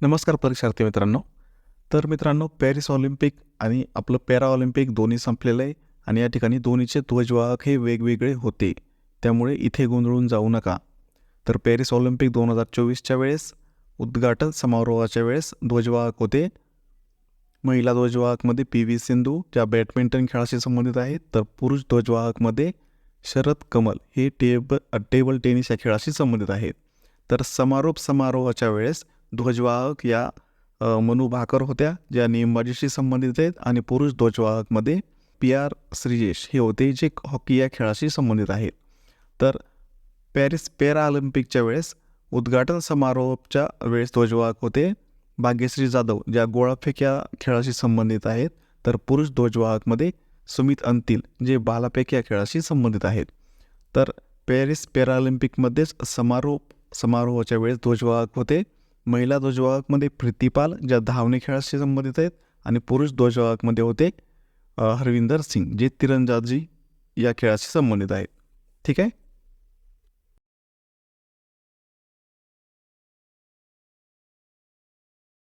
नमस्कार परीक्षार्थी मित्रांनो. तर मित्रांनो, पॅरिस ऑलिम्पिक आणि आपलं पॅरा ऑलिम्पिक दोन्ही संपलेलं आहे आणि या ठिकाणी दोन्हीचे ध्वजवाहक हे वेगवेगळे होते. त्यामुळे इथे गोंधळून जाऊ नका. तर पॅरिस ऑलिम्पिक 2024च्या वेळेस उद्घाटन समारोहाच्या वेळेस ध्वजवाहक होते. महिला ध्वजवाहकमध्ये PV सिंधू ज्या बॅडमिंटन खेळाशी संबंधित आहेत, तर पुरुष ध्वजवाहकमध्ये शरद कमल हे टेबल टेनिस या खेळाशी संबंधित आहेत. तर समारोहाच्या वेळेस ध्वजवाहक या मनू भाकर होत्या, ज्या नेमबाजीशी संबंधित आहेत, आणि पुरुष ध्वजवाहकमध्ये PR श्रीजेश हे होते, जे हॉकी या खेळाशी संबंधित आहेत. तर पॅरिस पॅरा ऑलिम्पिकच्या वेळेस उद्घाटन समारोहाच्या वेळेस ध्वजवाहक होते भाग्यश्री जाधव, ज्या गोळाफेक या खेळाशी संबंधित आहेत. तर पुरुष ध्वजवाहकमध्ये सुमित अंतिल, जे भालाफेक या खेळाशी संबंधित आहेत. तर पॅरिस पॅरालिम्पिकमध्येच समारोहाच्या वेळेस ध्वजवाहक होते महिला ध्वजवाहकमध्ये प्रीती पाल, ज्या धावणे खेळाशी संबंधित आहेत, आणि पुरुष ध्वजवाहकमध्ये होते हरविंदर सिंग, जे तिरंदाजी या खेळाशी संबंधित आहेत. ठीक आहे.